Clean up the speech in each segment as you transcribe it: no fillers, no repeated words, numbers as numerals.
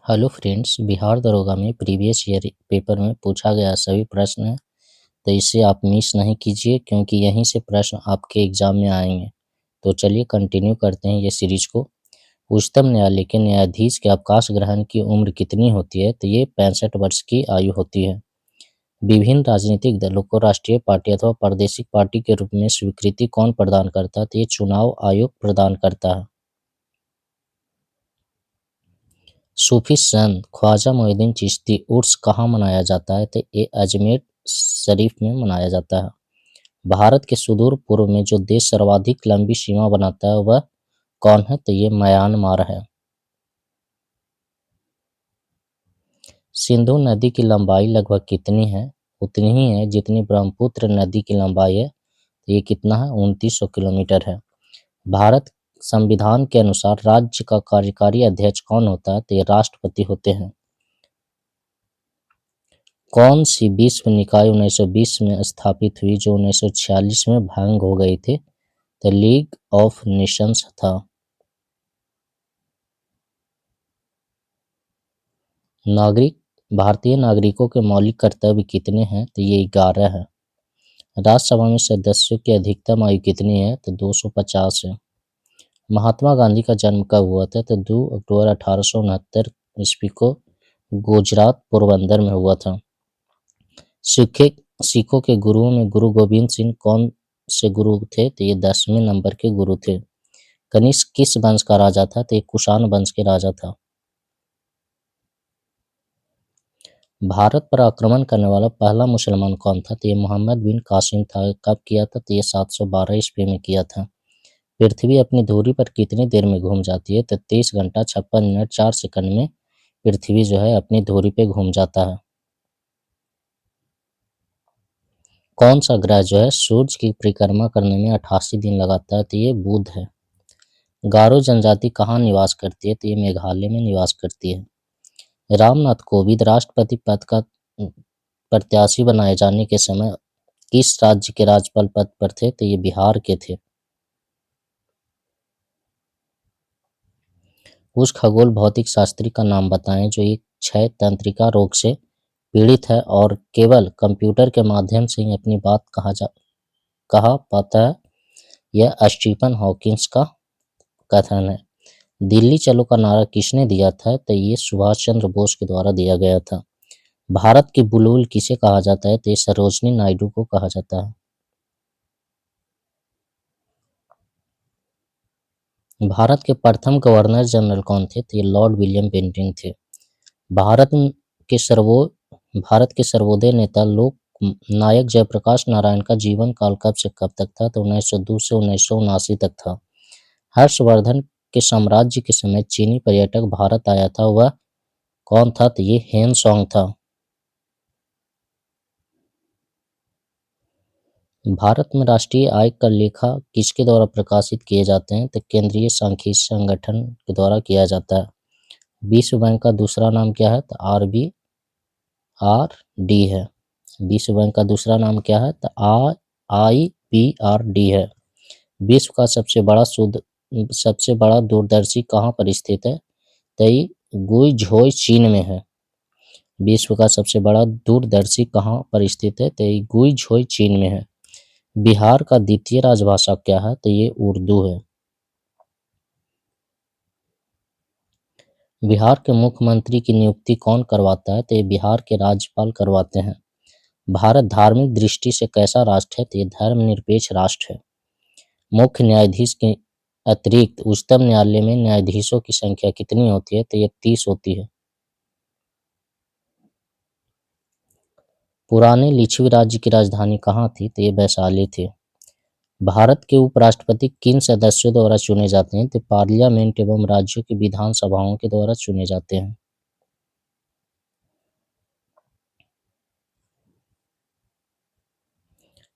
Hello friends, Bihar दरोगा में previous year paper में पूछा गया सभी प्रश्न है। तो इसे आप मिस नहीं कीजिए क्योंकि यहीं से प्रश्न आपके एग्जाम में आएंगे। तो चलिए कंटिन्यू करते हैं ये सीरीज को। उच्चतम न्यायालय के न्यायाधीश के अवकाश ग्रहण की उम्र कितनी होती है? तो ये 65 वर्ष की आयु होती है। विभिन्न राजनीतिक दलों को राष्ट्रीय पार्टी अथवा प्रादेशिक पार्टी के रूप में स्वीकृति कौन प्रदान करता है? तो ये चुनाव आयोग प्रदान करता है। सूफी संत ख्वाजा मोइनुद्दीन चिश्ती उर्स कहाँ मनाया जाता है? तो ये अजमेर शरीफ में मनाया जाता है। भारत के सुदूर पूर्व में जो देश सर्वाधिक लंबी सीमा बनाता है वह कौन है? तो ये म्यांमार है। सिंधु नदी की लंबाई लगभग कितनी है? उतनी ही है जितनी ब्रह्मपुत्र नदी की लंबाई है। तो ये कितना है? 2900 किलोमीटर है। भारत संविधान के अनुसार राज्य का कार्यकारी अध्यक्ष कौन होता है? तो ये राष्ट्रपति होते हैं। कौन सी विश्व निकाय 1920 में स्थापित हुई जो 1946 में भंग हो गई थी? द लीग ऑफ नेशंस था। भारतीय नागरिकों के मौलिक कर्तव्य कितने हैं? तो ये 11 है। राज्यसभा में सदस्यों की अधिकतम आयु कितनी है? तो 250 है। महात्मा गांधी का जन्म कब हुआ था? तो 2 अक्टूबर 1869 ईस्वी को गुजरात पोरबंदर में हुआ था। सिखों के गुरुओं में गुरु गोविंद सिंह कौन से गुरु थे? तो ये 10वें नंबर के गुरु थे। कनिष्क किस वंश का राजा था? तो ये कुषाण वंश के राजा था। भारत पर आक्रमण करने वाला पहला मुसलमान कौन था? तो ये मोहम्मद बिन कासिम था। कब किया था? तो ये 712 ईस्वी में किया था। पृथ्वी अपनी धुरी पर कितनी देर में घूम जाती है? तो 23 घंटा 56 मिनट 4 सेकंड में पृथ्वी जो है अपनी धुरी पे घूम जाता है। कौन सा ग्रह जो है सूर्य की परिक्रमा करने में 88 दिन लगाता है? तो ये बुध है। गारो जनजाति कहाँ निवास करती है? तो ये मेघालय में निवास करती है। रामनाथ कोविंद राष्ट्रपति पद का प्रत्याशी बनाए जाने के समय किस राज्य के राज्यपाल पद पर थे? तो ये बिहार के थे। उस खगोल भौतिक शास्त्री का नाम बताएं जो एक क्षय तंत्रिका रोग से पीड़ित है और केवल कंप्यूटर के माध्यम से ही अपनी बात कहा पाता है। यह स्टीफन हॉकिंस का कथन है। दिल्ली चलो का नारा किसने दिया था? तो ये सुभाष चंद्र बोस के द्वारा दिया गया था। भारत की बुलबुल किसे कहा जाता है? तो ये सरोजनी नायडू को कहा जाता है। भारत के प्रथम गवर्नर जनरल कौन थे? तो ये लॉर्ड विलियम बेंटिंक थे। भारत के सर्वो भारत के सर्वोदय नेता लोक नायक जयप्रकाश नारायण का जीवन काल कब से कब तक था? तो 1902 से 1979 तक था। हर्षवर्धन के साम्राज्य के समय चीनी पर्यटक भारत आया था, वह कौन था? तो ये हेन सॉन्ग था। भारत में राष्ट्रीय आय का लेखा किसके द्वारा प्रकाशित किए जाते हैं? तो केंद्रीय सांख्यिकी संगठन के द्वारा किया जाता है। विश्व बैंक का दूसरा नाम क्या है? तो RBRD है। विश्व बैंक का दूसरा नाम क्या है? तो IPRD है। विश्व का सबसे बड़ा दूरदर्शी कहाँ पर स्थित है? तो ये गुइझोउ चीन में है। विश्व का सबसे बड़ा दूरदर्शी कहाँ पर स्थित है? तो ये गुइझोउ चीन में है। बिहार का द्वितीय राजभाषा क्या है? तो ये उर्दू है। बिहार के मुख्यमंत्री की नियुक्ति कौन करवाता है? तो ये बिहार के राज्यपाल करवाते हैं। भारत धार्मिक दृष्टि से कैसा राष्ट्र है? तो ये धर्मनिरपेक्ष राष्ट्र है। मुख्य न्यायाधीश के अतिरिक्त उच्चतम न्यायालय में न्यायाधीशों की संख्या कितनी होती है? तो ये 30 होती है। पुराने लिच्छवी राज्य की राजधानी कहाँ थी? तो ये वैशाली थी। भारत के उपराष्ट्रपति किन सदस्यों द्वारा चुने जाते हैं? तो पार्लियामेंट एवं राज्यों की विधानसभाओं के द्वारा चुने जाते हैं।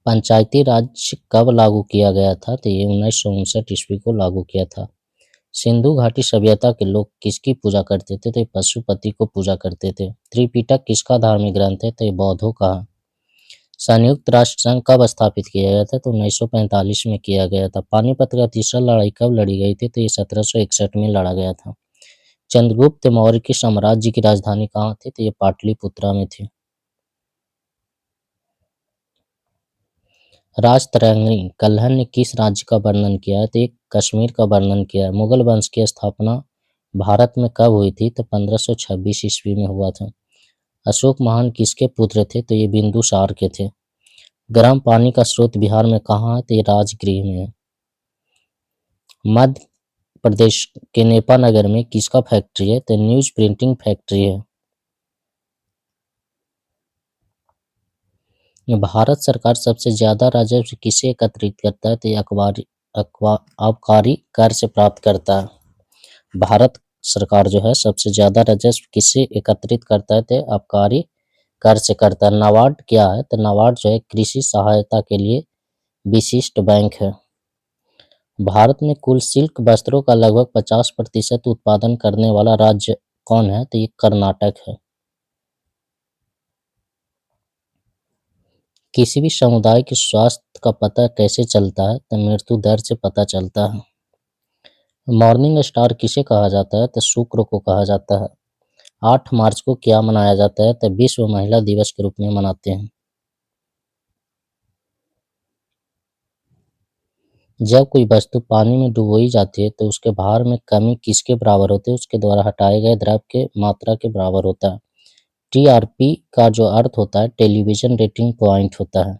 पंचायती राज कब लागू किया गया था? तो ये 1959 ईस्वी को लागू किया था। सिंधु घाटी सभ्यता के लोग किसकी पूजा करते थे? तो ये पशुपति को पूजा करते थे। त्रिपिटक किसका धार्मिक ग्रंथ है? तो ये बौद्धों का है। संयुक्त राष्ट्र संघ कब स्थापित किया गया था? तो 1945 में किया गया था। पानीपत का तीसरा लड़ाई कब लड़ी गई थी? तो ये 1761 में लड़ा गया था। चंद्रगुप्त मौर्य के साम्राज्य की राजधानी कहाँ थी? तो ये पाटलिपुत्रा में थी। राजतरंगिणी कल्हण ने किस राज्य का वर्णन किया है? तो ये कश्मीर का वर्णन किया है। मुगल वंश की स्थापना भारत में कब हुई थी? तो 1526 ईस्वी में हुआ था। अशोक महान किसके पुत्र थे? तो ये बिंदुसार के थे। गर्म पानी का स्रोत बिहार में कहाँ है? तो ये राजगृह में है। मध्य प्रदेश के नेपानगर में किसका फैक्ट्री है? तो न्यूज प्रिंटिंग फैक्ट्री है। भारत सरकार सबसे ज्यादा राजस्व किसे एकत्रित करता है? तो ये आबकारी कर से प्राप्त करता है। भारत सरकार जो है सबसे ज्यादा राजस्व किससे एकत्रित करता है? तो आबकारी कर से करता है। नाबार्ड क्या है? तो नाबार्ड जो है कृषि सहायता के लिए विशिष्ट बैंक है। भारत में कुल सिल्क वस्त्रों का लगभग 50% उत्पादन करने वाला राज्य कौन है? तो ये कर्नाटक है। किसी भी समुदाय के स्वास्थ्य का पता कैसे चलता है? तो मृत्यु दर से पता चलता है। मॉर्निंग स्टार किसे कहा जाता है? तो शुक्र को कहा जाता है। 8 मार्च को क्या मनाया जाता है? तो विश्व महिला दिवस के रूप में मनाते हैं। जब कोई वस्तु पानी में डुबोई जाती है तो उसके भार में कमी किसके बराबर होती है? उसके द्वारा हटाए गए द्रव के मात्रा के बराबर होता है। टीआरपी का जो अर्थ होता है टेलीविजन रेटिंग पॉइंट होता है।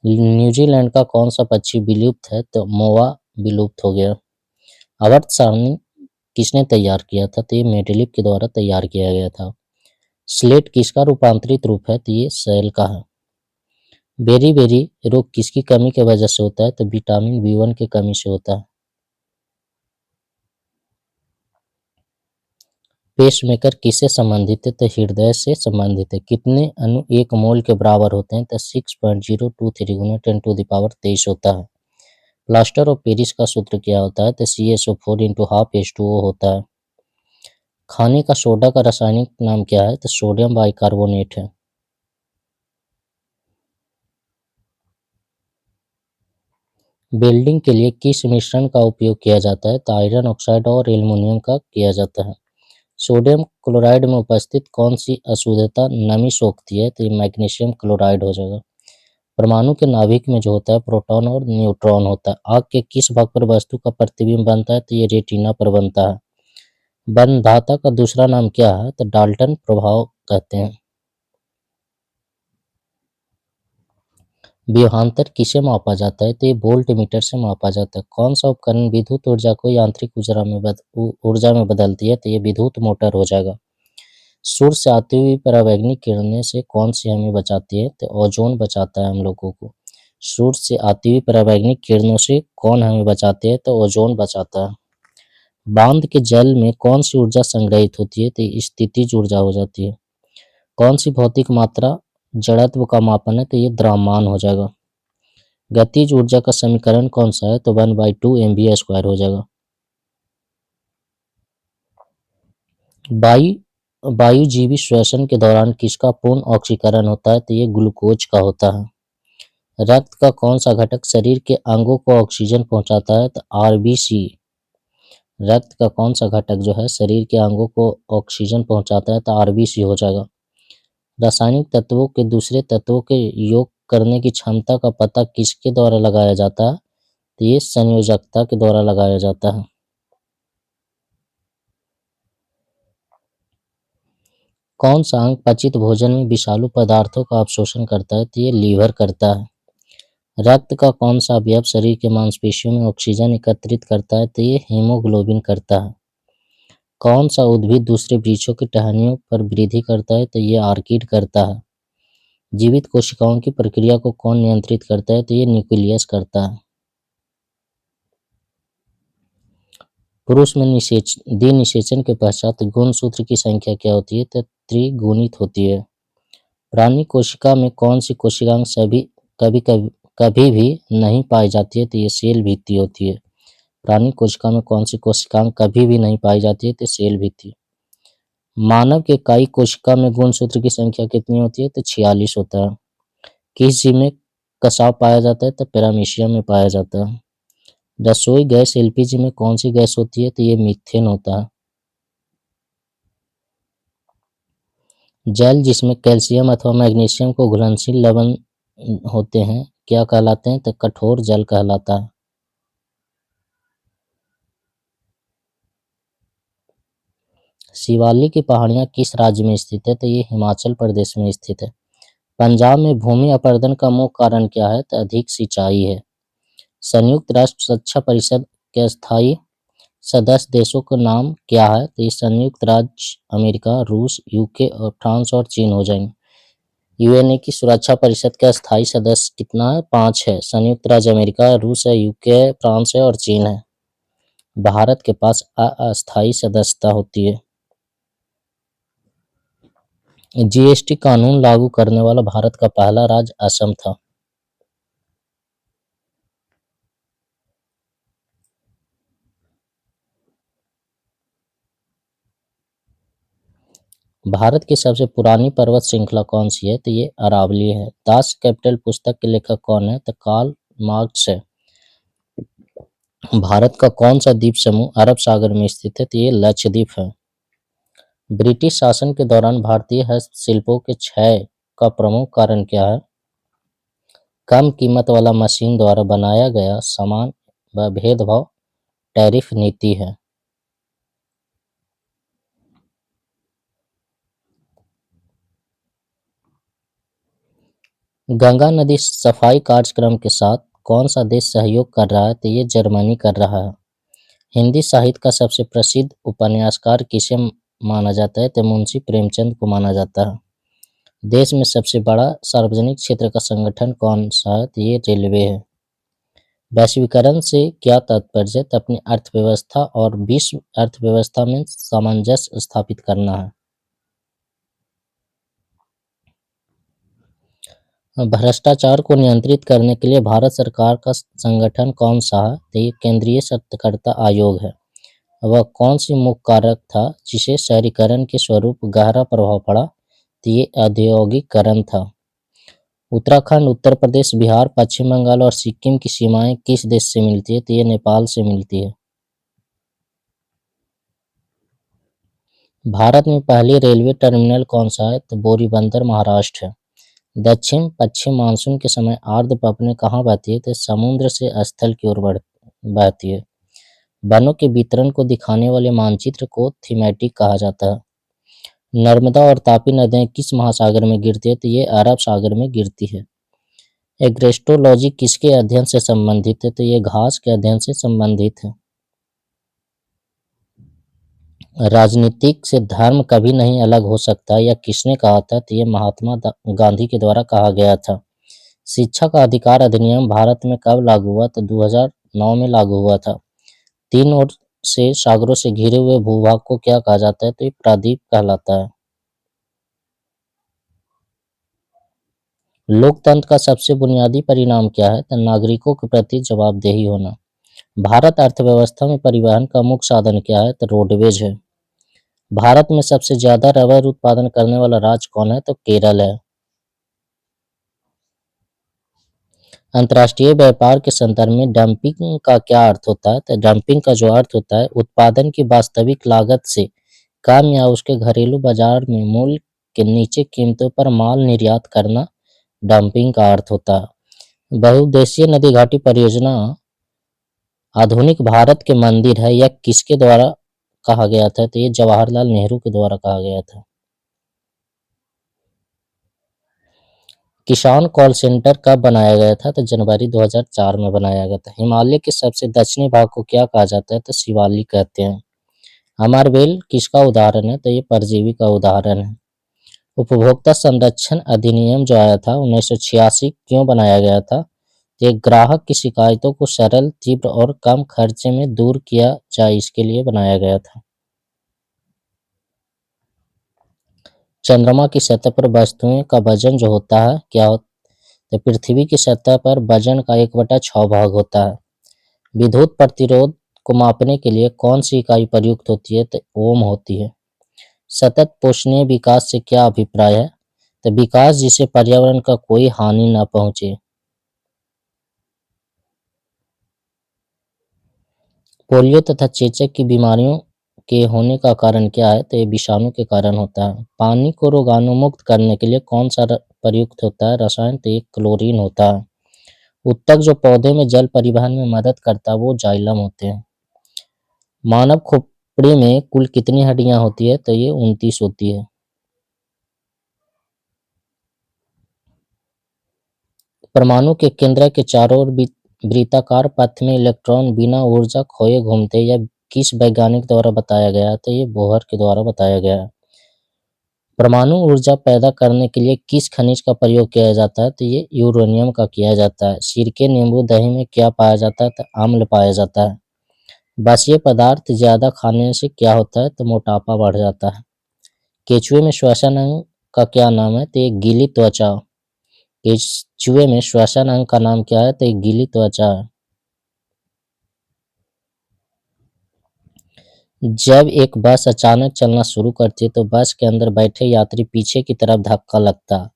न्यूजीलैंड का कौन सा पक्षी विलुप्त है? तो मोआ विलुप्त हो गया। आवर्त सारणी किसने तैयार किया था? तो ये मेंडेलीव के द्वारा तैयार किया गया था। स्लेट किसका रूपांतरित रूप है? तो ये सेल का है। बेरी बेरी रोग किसकी कमी की वजह से होता है? तो विटामिन बी1 की कमी से होता है। पेसमेकर किससे संबंधित है? तो हृदय से संबंधित है। कितने अणु एक मोल के बराबर होते हैं? तो 6.023 गुना 10⁻23 होता है। प्लास्टर ऑफ पेरिस का सूत्र क्या होता है? तो CaSO4 इंटू हाफ H2O होता है। खाने का सोडा का रासायनिक नाम क्या है? तो सोडियम बाइकार्बोनेट है। वेल्डिंग के लिए किस मिश्रण का उपयोग किया जाता है? तो आयरन ऑक्साइड और एल्युमिनियम का किया जाता है। सोडियम क्लोराइड में उपस्थित कौन सी अशुद्धता नमी सोखती है? तो ये मैग्नीशियम क्लोराइड हो जाएगा। परमाणु के नाभिक में जो होता है प्रोटॉन और न्यूट्रॉन होता है। आग के किस भाग पर वस्तु का प्रतिबिंब बनता है? तो ये रेटिना पर बनता है। बंधाता का दूसरा नाम क्या है? तो डाल्टन प्रभाव कहते हैं। विभवांतर किसे मापा जाता है? तो ये वोल्ट मीटर से मापा जाता है। कौन सा उपकरण विद्युत ऊर्जा को यांत्रिक ऊर्जा में बदलती है? तो ये विद्युत मोटर हो जाएगा। सूर्य से आती हुई परावैंगनिक किरणें से कौन सी हमें बचाती है? तो ओजोन बचाता है हम लोगों को। सूर्य से आती हुई परावैंगनिक किरणों से कौन हमें बचाती है? तो ओजोन बचाता है। बांध के जल में कौन सी ऊर्जा संग्रहित होती है? तो ये स्थितिज ऊर्जा हो जाती है। कौन सी भौतिक मात्रा जड़त्व का मापन है? तो ये द्रव्यमान हो जाएगा। गतिज ऊर्जा का समीकरण कौन सा है? तो 1/2 mv² हो जाएगा। वायुजीवी श्वसन के दौरान किसका पूर्ण ऑक्सीकरण होता है? तो ये ग्लूकोज का होता है। रक्त का कौन सा घटक शरीर के अंगों को ऑक्सीजन पहुंचाता है? तो आरबीसी। रक्त का कौन सा घटक जो है शरीर के अंगों को ऑक्सीजन पहुंचाता है? तो आरबीसी हो जाएगा। रासायनिक तत्वों के दूसरे तत्वों के योग करने की क्षमता का पता किसके द्वारा लगाया जाता है? तो ये संयोजकता के द्वारा लगाया जाता है। कौन सा अंग पचित भोजन में विषालु पदार्थों का अवशोषण करता है? तो ये लीवर करता है। रक्त का कौन सा अवयव शरीर के मांसपेशियों में ऑक्सीजन एकत्रित करता है? तो ये हीमोग्लोबिन करता है। कौन सा उद्भिद दूसरे वृक्षों की टहनियों पर वृद्धि करता है? तो ये आर्किड करता है। जीवित कोशिकाओं की प्रक्रिया को कौन नियंत्रित करता है? तो ये न्यूक्लियस करता है। पुरुष में निषेचन के पश्चात गुणसूत्र की संख्या क्या होती है? तो त्रिगुणित होती है। प्राणी कोशिका में कौन सी कोशिकांग कभी भी नहीं पाई जाती है? तो ये सेल भित्ति होती है। प्राणी कोशिका में कौन सी कोशिकांग कभी भी नहीं पाई जाती है? तो सेल भित्ति। मानव के इकाई कोशिका में गुणसूत्र की संख्या कितनी होती है? तो 46 होता है। किस जीव में कसाव पाया जाता है? तो पैरामीशियम में पाया जाता है। रसोई गैस एलपीजी में कौन सी गैस होती है? तो ये मीथेन होता है। जल जिसमें कैल्शियम अथवा मैग्नीशियम को घुलनशील लवण होते हैं क्या कहलाते हैं? तो कठोर जल कहलाता है। शिवालिक की पहाड़ियाँ किस राज्य में स्थित है? तो ये हिमाचल प्रदेश में स्थित है। पंजाब में भूमि अपरदन का मुख्य कारण क्या है? तो अधिक सिंचाई है। संयुक्त राष्ट्र सुरक्षा परिषद के स्थायी सदस्य देशों का नाम क्या है? तो ये संयुक्त राज्य अमेरिका, रूस, यूके और फ्रांस और चीन हो जाएंगे। यूएनए की सुरक्षा परिषद का स्थायी सदस्य कितना है? 5 है। संयुक्त राज्य अमेरिका, रूस है, यूके है, फ्रांस है और चीन है। भारत के पास अस्थायी सदस्यता होती है। जीएसटी कानून लागू करने वाला भारत का पहला राज्य असम था। भारत की सबसे पुरानी पर्वत श्रृंखला कौन सी है? तो ये अरावली है। दास कैपिटल पुस्तक के लेखक कौन है? तो कार्ल मार्क्स है। भारत का कौन सा द्वीप समूह अरब सागर में स्थित है? तो ये लक्षद्वीप है। ब्रिटिश शासन के दौरान भारतीय हस्तशिल्पों के क्षय का प्रमुख कारण क्या है? कम कीमत वाला मशीन द्वारा बनाया गया सामान व भेदभाव टैरिफ नीति है। गंगा नदी सफाई कार्यक्रम के साथ कौन सा देश सहयोग कर रहा है? तो ये जर्मनी कर रहा है। हिंदी साहित्य का सबसे प्रसिद्ध उपन्यासकार किसे माना जाता है? तो मुंशी प्रेमचंद को माना जाता है। देश में सबसे बड़ा सार्वजनिक क्षेत्र का संगठन कौन सा है? तो ये रेलवे है। वैश्वीकरण से क्या तात्पर्य है? तो अपनी अर्थव्यवस्था और विश्व अर्थव्यवस्था में सामंजस्य स्थापित करना है। भ्रष्टाचार को नियंत्रित करने के लिए भारत सरकार का संगठन कौन सा है? तो ये केंद्रीय सतर्कता आयोग है। वह कौन सी मुख्य कारक था जिसे शहरीकरण के स्वरूप गहरा प्रभाव पड़ा? तो ये औद्योगिकरण था। उत्तराखंड, उत्तर प्रदेश, बिहार, पश्चिम बंगाल और सिक्किम की सीमाएं किस देश से मिलती है? तो ये नेपाल से मिलती है। भारत में पहली रेलवे टर्मिनल कौन सा है? तो बोरीबंदर महाराष्ट्र है। दक्षिण पश्चिम मानसून के समय आर्द्र पवनें कहाँ बहती है? तो समुद्र से स्थल की ओर बहती है। वनों के वितरण को दिखाने वाले मानचित्र को थीमेटिक कहा जाता है। नर्मदा और तापी नदियां किस महासागर में गिरती है? तो ये अरब सागर में गिरती है। एग्रेस्टोलॉजी किसके अध्ययन से संबंधित है? तो ये घास के अध्ययन से संबंधित है। राजनीतिक से धर्म कभी नहीं अलग हो सकता, यह किसने कहा था? तो ये महात्मा गांधी के द्वारा कहा गया था। शिक्षा का अधिकार अधिनियम भारत में कब लागू हुआ? तो 2009 में लागू हुआ था। तीन ओर से सागरों से घिरे हुए भूभाग को क्या कहा जाता है? तो ये प्रायद्वीप कहलाता है। लोकतंत्र का सबसे बुनियादी परिणाम क्या है? तो नागरिकों के प्रति जवाबदेही होना। भारत अर्थव्यवस्था में परिवहन का मुख्य साधन क्या है? तो रोडवेज है। भारत में सबसे ज्यादा रबर उत्पादन करने वाला राज्य कौन है? तो केरल है। अंतर्राष्ट्रीय व्यापार के संदर्भ में डंपिंग का क्या अर्थ होता है? तो डंपिंग का जो अर्थ होता है उत्पादन की वास्तविक लागत से कम या उसके घरेलू बाजार में मूल्य के नीचे कीमतों पर माल निर्यात करना डंपिंग का अर्थ होता है। बहुउद्देशीय नदी घाटी परियोजना आधुनिक भारत के मंदिर है, यह किसके द्वारा कहा गया था? तो ये जवाहरलाल नेहरू के द्वारा कहा गया था। किसान कॉल सेंटर कब बनाया गया था? तो जनवरी 2004 में बनाया गया था। हिमालय के सबसे दक्षिणी भाग को क्या कहा जाता है? तो शिवालिक कहते हैं। अमरबेल किसका उदाहरण है? तो ये परजीवी का उदाहरण है। उपभोक्ता संरक्षण अधिनियम जो आया था 1986 क्यों बनाया गया था? ये ग्राहक की शिकायतों को सरल, तीव्र और कम खर्चे में दूर किया जाए इसके लिए बनाया गया था। चंद्रमा की सतह पर वस्तुएं का वजन जो होता है क्या होता है? तो पृथ्वी की सतह पर वजन का 1/6 भाग होता है। विद्युत प्रतिरोध को मापने के लिए कौन सी इकाई प्रयुक्त होती है? तो ओम होती है। सतत पोषणीय विकास से क्या अभिप्राय है? तो विकास जिसे पर्यावरण का कोई हानि न पहुंचे। पोलियो तथा चेचक की बीमारियों के होने का कारण क्या है? तो ये विषाणु के कारण होता है। पानी को रोगाणुमुक्त करने के लिए कौन सा प्रयुक्त होता है रसायन? तो ये क्लोरीन होता है। उत्तक जो पौधे में जल परिवहन में मदद करता है वो जाइलम होते हैं। मानव खोपड़ी में कुल कितनी हड्डियां होती है? तो ये 29 होती है। परमाणु के केंद्र के चारों ओर वृत्ताकार पथ में इलेक्ट्रॉन बिना ऊर्जा खोए घूमते हैं। यह किस वैज्ञानिक द्वारा बताया गया है? तो ये बोहर के द्वारा बताया गया है। परमाणु ऊर्जा पैदा करने के लिए किस खनिज का प्रयोग किया जाता है? तो ये यूरेनियम का किया जाता है। सिरके, नींबू, दही में क्या पाया जाता है? तो अम्ल पाया जाता है। बसिए पदार्थ ज्यादा खाने से क्या होता है? तो मोटापा बढ़ जाता है। केचुए में श्वसन अंग का क्या नाम है? तो ये गीली त्वचा। केचुए में श्वसन अंग का नाम क्या है? तो ये गीली त्वचा है। जब एक बस अचानक चलना शुरू करती है तो बस के अंदर बैठे यात्री पीछे की तरफ धक्का लगता है।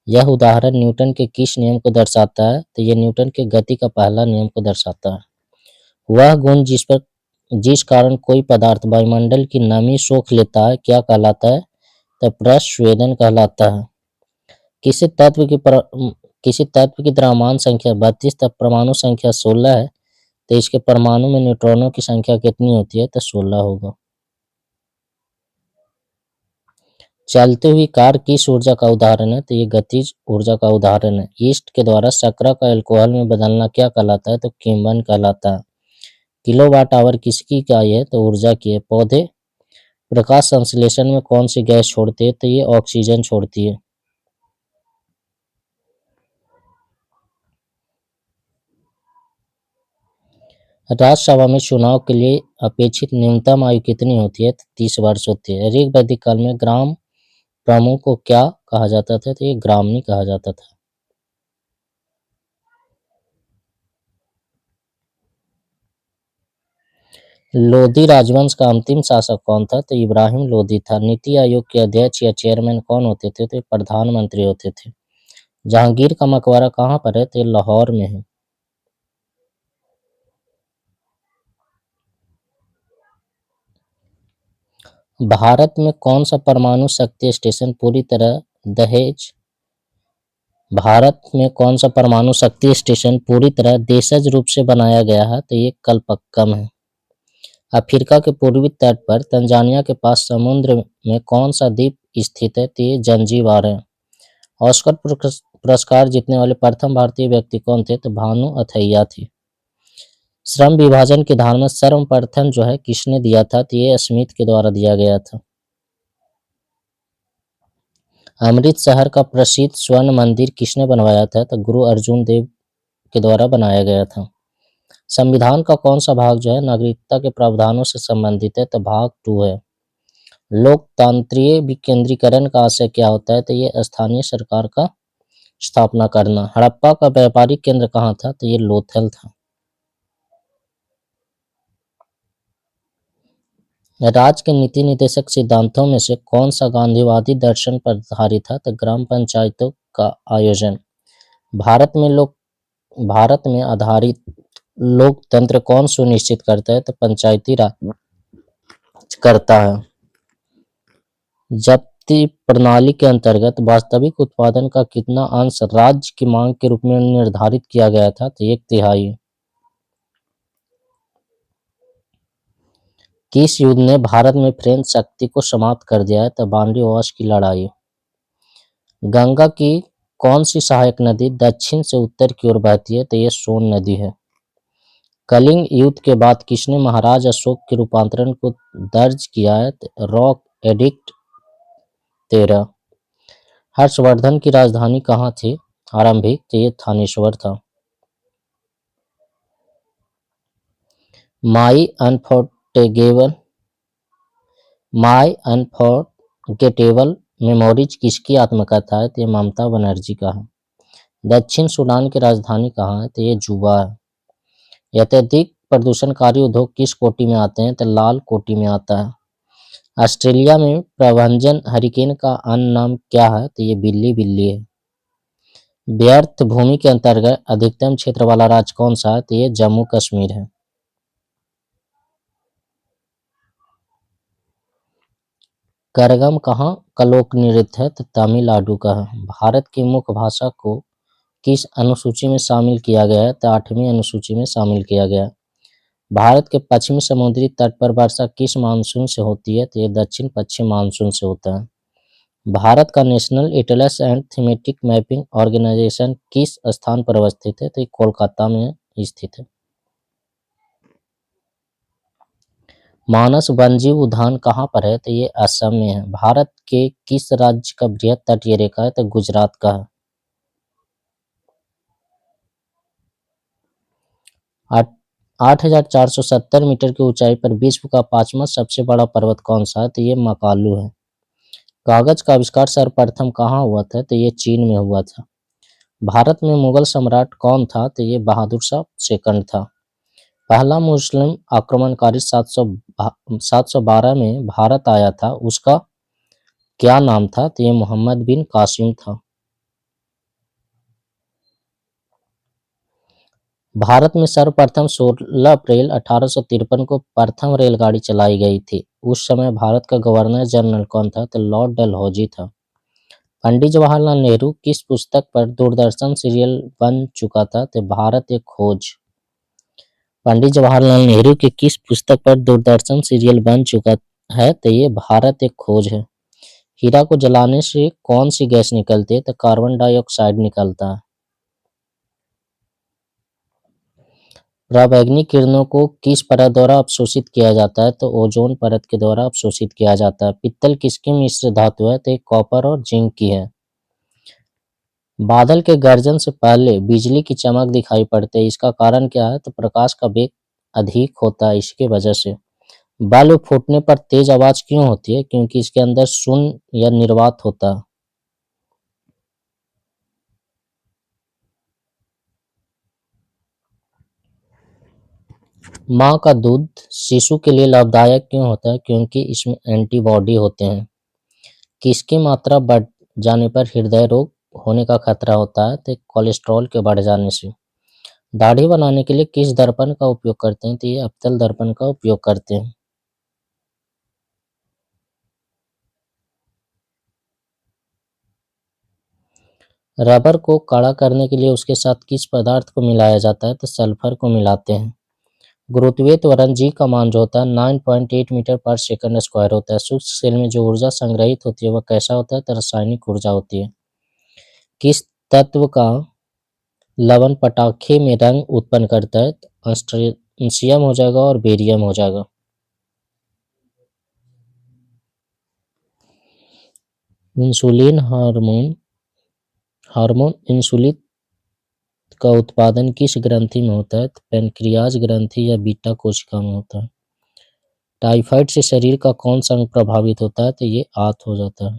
यह उदाहरण न्यूटन के किस नियम को दर्शाता है? तो यह न्यूटन के गति का पहला नियम को दर्शाता है। वह गुण जिस कारण कोई पदार्थ वायुमंडल की नमी सोख लेता है क्या कहलाता है? तो प्रस्वेदन कहलाता है। किसी तत्व की किसी तत्व की द्रव्यमान संख्या 32 तब परमाणु संख्या 16 है तो इसके परमाणु में न्यूट्रॉनों की संख्या कितनी होती है? तो 16 होगा। चलती हुई कार किस ऊर्जा का उदाहरण है? तो ये गतिज ऊर्जा का उदाहरण है। यीस्ट के द्वारा शर्करा का अल्कोहल में बदलना क्या कहलाता है? तो किण्वन कहलाता है। किलोवाट आवर किसकी इकाई है? तो ऊर्जा की है। पौधे प्रकाश संश्लेषण में कौन सी गैस छोड़ती है? तो ये ऑक्सीजन छोड़ती है। राज्यसभा में चुनाव के लिए अपेक्षित न्यूनतम आयु कितनी होती है? तो 30 वर्ष होती है। ऋग वैदिक काल में ग्राम प्रमुख को क्या कहा जाता था? तो ये ग्रामनी कहा जाता था। लोधी राजवंश का अंतिम शासक कौन था? तो इब्राहिम लोधी था। नीति आयोग के अध्यक्ष या चेयरमैन कौन होते थे? तो ये प्रधानमंत्री होते थे। जहांगीर का मकबरा कहाँ पर है? तो ये लाहौर में है। भारत में कौन सा परमाणु शक्ति स्टेशन पूरी तरह दहेज भारत में कौन सा परमाणु शक्ति स्टेशन पूरी तरह देशज रूप से बनाया गया है? तो ये कलपक्कम है। अफ्रीका के पूर्वी तट पर तंजानिया के पास समुद्र में कौन सा द्वीप स्थित है? तो ये जंजीबार है। ऑस्कर पुरस्कार जीतने वाले प्रथम भारतीय व्यक्ति कौन थे? तो भानु अथैया थे। श्रम विभाजन के धारणा सर्वप्रथम जो है किसने दिया था? तो ये स्मिथ के द्वारा दिया गया था। अमृत शहर का प्रसिद्ध स्वर्ण मंदिर किसने बनवाया था? तो गुरु अर्जुन देव के द्वारा बनाया गया था। संविधान का कौन सा भाग जो है नागरिकता के प्रावधानों से संबंधित है? तो भाग 2 है। लोकतांत्रिक विकेंद्रीकरण का आशय क्या होता है? तो ये स्थानीय सरकार का स्थापना करना। हड़प्पा का व्यापारिक केंद्र कहाँ था? तो ये लोथल था। राज्य के नीति निर्देशक सिद्धांतों में से कौन सा गांधीवादी दर्शन पर आधारित था? तो ग्राम पंचायतों का आयोजन। भारत में आधारित लोकतंत्र कौन सुनिश्चित करता है? तो पंचायती राज करता है। जब्ती प्रणाली के अंतर्गत वास्तविक उत्पादन का कितना अंश राज्य की मांग के रूप में निर्धारित किया गया था? तो 1/3। किस युद्ध ने भारत में फ्रेंच शक्ति को समाप्त कर दिया है? तो बांडी वॉश की लड़ाई। गंगा की कौन सी सहायक नदी दक्षिण से उत्तर की ओर बहती है? तो ये सोन नदी है। कलिंग युद्ध के बाद किसने महाराज अशोक के रूपांतरण को दर्ज किया है? तो रॉक एडिक्ट 13। हर्षवर्धन की राजधानी कहाँ थी आरंभिक? तो ये थानेश्वर था। माई अनफॉरगेटेबल मेमोरीज किसकी आत्मकथा है? तो ये ममता बनर्जी का है। दक्षिण सूडान की राजधानी कहाँ है? तो ये जुबा है। अत्यधिक प्रदूषणकारी उद्योग किस कोटि में आते हैं? तो लाल कोटि में आता है। ऑस्ट्रेलिया में प्रभंजन हरिकेन का अन्य नाम क्या है? तो ये बिल्ली बिल्ली है। व्यर्थ भूमि के अंतर्गत अधिकतम क्षेत्र वाला राज्य कौन सा है? तो ये जम्मू कश्मीर है। करगम कहाँ का लोक नृत्य है? तो तमिलनाडु का है। भारत की मुख्य भाषा को किस अनुसूची में शामिल किया गया है? तो 8वीं अनुसूची में शामिल किया गया है। भारत के पश्चिमी समुद्री तट पर वर्षा किस मानसून से होती है? तो ये दक्षिण पश्चिम मानसून से होता है। भारत का national atlas and thematic mapping organisation किस स्थान पर अवस्थित है? तो ये कोलकाता में स्थित है। मानस वन्यजीव उद्यान कहाँ पर है? तो ये असम में है। भारत के किस राज्य का बृहद तटीय रेखा है? तो गुजरात का है। 8,470 मीटर की ऊंचाई पर विश्व का 5वां सबसे बड़ा पर्वत कौन सा है? तो ये मकालू है। कागज का आविष्कार सर्वप्रथम कहाँ हुआ था? तो ये चीन में हुआ था। भारत में मुगल सम्राट कौन था? तो ये बहादुर शाह सेकंड था। पहला मुस्लिम आक्रमणकारी 712 में भारत आया था, उसका क्या नाम था? तो ये मोहम्मद बिन कासिम था। भारत में सर्वप्रथम 16 अप्रैल 1853 को प्रथम रेलगाड़ी चलाई गई थी। उस समय भारत का गवर्नर जनरल कौन था? तो लॉर्ड डलहौजी था। पंडित जवाहरलाल नेहरू किस पुस्तक पर दूरदर्शन सीरियल बन चुका था? तो भारत एक खोज। पंडित जवाहरलाल नेहरू के किस पुस्तक पर दूरदर्शन सीरियल बन चुका है? तो ये भारत एक खोज है। हीरा को जलाने से कौन सी गैस निकलती है? तो कार्बन डाइऑक्साइड निकलता है। पराबैंगनी किरणों को किस परत द्वारा अवशोषित किया जाता है? तो ओजोन परत के द्वारा अवशोषित किया जाता है। पित्तल किसकी मिश्र धातु है? तो ये कॉपर और जिंक की है। बादल के गर्जन से पहले बिजली की चमक दिखाई पड़ती है, इसका कारण क्या है? तो प्रकाश का वेग अधिक होता है, इसकी वजह से। बल्ब फूटने पर तेज आवाज क्यों होती है? क्योंकि इसके अंदर शून्य या निर्वात होता है। माँ का दूध शिशु के लिए लाभदायक क्यों होता है? क्योंकि इसमें एंटीबॉडी होते हैं। किसकी मात्रा बढ़ जाने पर हृदय रोग होने का खतरा होता है? तो कोलेस्ट्रॉल के बढ़ जाने से। दाढ़ी बनाने के लिए किस दर्पण का उपयोग करते हैं? तो ये अब्तल दर्पण का उपयोग करते हैं। रबर को कड़ा करने के लिए उसके साथ किस पदार्थ को मिलाया जाता है? तो सल्फर को मिलाते हैं। गुरुत्वीय त्वरण जी का मान जो होता है 9.8 मीटर पर सेकंड स्क्वायर होता है। सूक्ष्म सेल में जो ऊर्जा संग्रहित होती है वह कैसा होता है? तो रासायनिक ऊर्जा होती है। किस तत्व का लवण पटाखे में रंग उत्पन्न करता है? तो स्ट्रोंशियम हो जाएगा और बेरियम हो जाएगा। इंसुलिन हार्मोन हार्मोन इंसुलिन का उत्पादन किस ग्रंथि में होता है? तो पैनक्रियाज ग्रंथि या बीटा कोशिका में होता है। टाइफाइड से शरीर का कौन सा अंग प्रभावित होता है? तो ये आंत हो जाता है।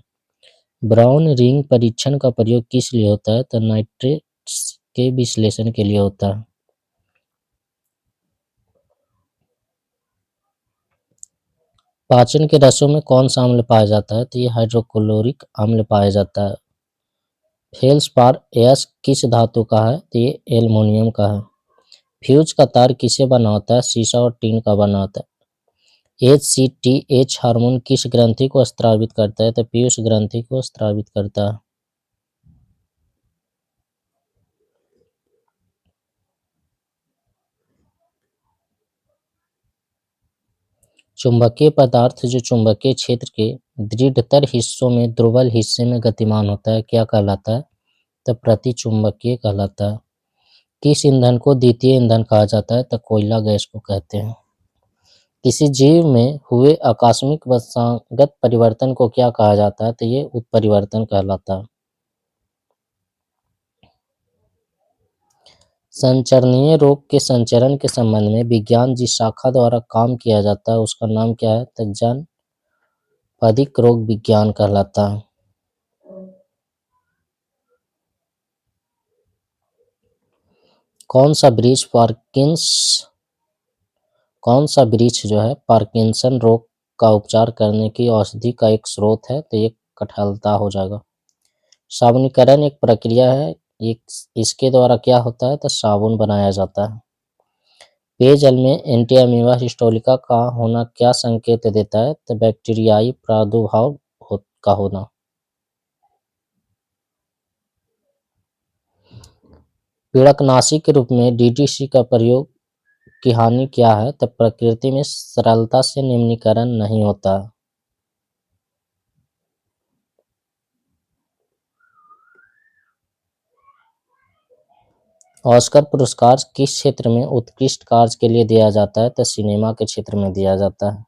ब्राउन रिंग परीक्षण का प्रयोग किस लिए होता है? तो नाइट्रेट्स के विश्लेषण के लिए होता है। पाचन के रसों में कौन सा अम्ल पाया जाता है? तो ये हाइड्रोक्लोरिक अम्ल पाया जाता है। फेल्सपार यश किस धातु का है? तो ये एल्युमिनियम का है। फ्यूज का तार किसे बना होता है? शीशा और टीन का बना होता है। HCTH हार्मोन किस ग्रंथि को स्रावित करता है? तो पीयूष ग्रंथि को स्रावित करता है। चुंबकीय पदार्थ जो चुंबकीय क्षेत्र के दृढ़तर हिस्सों में दुर्बल हिस्से में गतिमान होता है, क्या कहलाता है? तो प्रतिचुंबकीय कहलाता है। किस ईंधन को द्वितीय ईंधन कहा जाता है? तो कोयला गैस को कहते हैं। किसी जीव में हुए आकस्मिक वंशागत परिवर्तन को क्या कहा जाता है? तो ये उत्परिवर्तन कहलाता है। संचरणीय रोग के संचरण के संबंध में विज्ञान जिस शाखा द्वारा काम किया जाता है उसका नाम क्या है? तो जनपदिक रोग विज्ञान कहलाता है। कौन सा वृक्ष जो है पार्किंसन रोग का उपचार करने की औषधि का एक स्रोत है? तो ये कठहलता हो जाएगा। साबुनीकरण एक प्रक्रिया है, इसके द्वारा क्या होता है? तो साबुन बनाया जाता है। पेयजल में एंटी अमीबा हिस्टोलिका का होना क्या संकेत देता है? तो बैक्टीरियाई प्रादुर्भाव का होना। पीड़कनाशी के रूप में डीडीटी का प्रयोग की हानि क्या है? तो प्रकृति में सरलता से निम्नीकरण नहीं होता। ऑस्कर पुरस्कार किस क्षेत्र में उत्कृष्ट कार्य के लिए दिया जाता है? तो सिनेमा के क्षेत्र में दिया जाता है।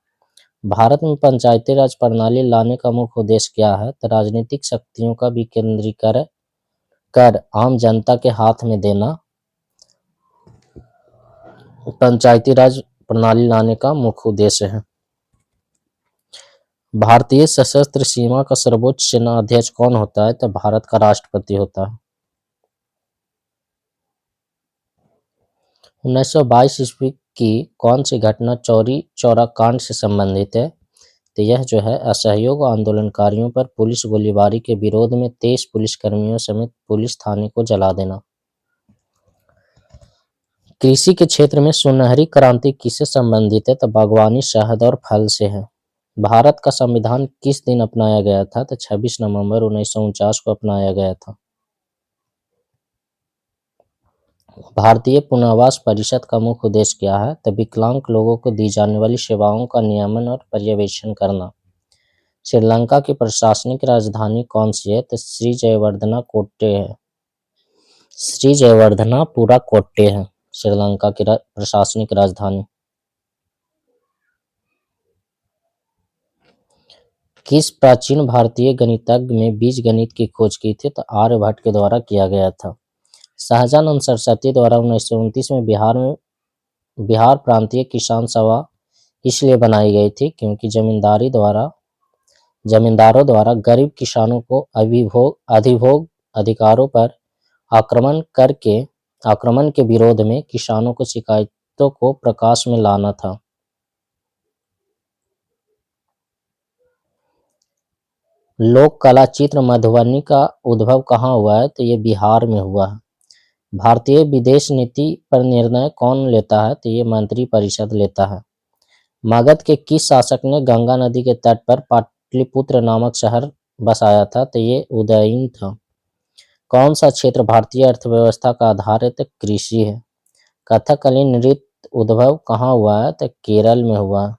भारत में पंचायती राज प्रणाली लाने का मुख्य उद्देश्य क्या है? तो राजनीतिक शक्तियों का विकेंद्रीकरण कर आम जनता के हाथ में देना पंचायती राज प्रणाली लाने का मुख्य उद्देश्य है। भारतीय सशस्त्र सीमा का सर्वोच्च सेना अध्यक्ष कौन होता है? तो भारत का राष्ट्रपति होता है। 1922 ईस्वी की कौन सी घटना चौरी चौरा कांड से संबंधित है? तो यह जो है असहयोग आंदोलनकारियों पर पुलिस गोलीबारी के विरोध में 23 पुलिसकर्मियों समेत पुलिस थाने को जला देना। कृषि के क्षेत्र में सुनहरी क्रांति किससे संबंधित है? तो बागवानी, शहद और फल से है। भारत का संविधान किस दिन अपनाया गया था? तो 26 नवंबर 1949 को अपनाया गया था। भारतीय पुनर्वास परिषद का मुख्य उद्देश्य क्या है? तो विकलांग लोगों को दी जाने वाली सेवाओं का नियमन और पर्यवेक्षण करना। श्रीलंका की प्रशासनिक राजधानी कौन सी है? तो श्री जयवर्धना कोट्टे है। श्री जयवर्धनापुरा कोट्टे है श्रीलंका की प्रशासनिक राजधानी। किस प्राचीन भारतीय गणितज्ञ ने बीजगणित की खोज की थी? तो आर्यभट्ट के द्वारा किया गया था। शाहजानंद सरस्वती द्वारा 1929 में बिहार प्रांतीय किसान सभा इसलिए बनाई गई थी क्योंकि जमींदारों द्वारा गरीब किसानों को अधिभोग अधिकारों पर आक्रमण के विरोध में किसानों को शिकायतों को प्रकाश में लाना था। लोक कला चित्र मधुबनी का उद्भव कहाँ हुआ है? तो ये बिहार में हुआ है। भारतीय विदेश नीति पर निर्णय कौन लेता है? तो ये मंत्रिपरिषद लेता है। मगध के किस शासक ने गंगा नदी के तट पर पाटलिपुत्र नामक शहर बसाया था? तो ये उदयन था। कौन सा क्षेत्र भारतीय अर्थव्यवस्था का आधार है? तो कृषि है। कथकली नृत्य उद्भव कहाँ हुआ है? तो केरल में हुआ है।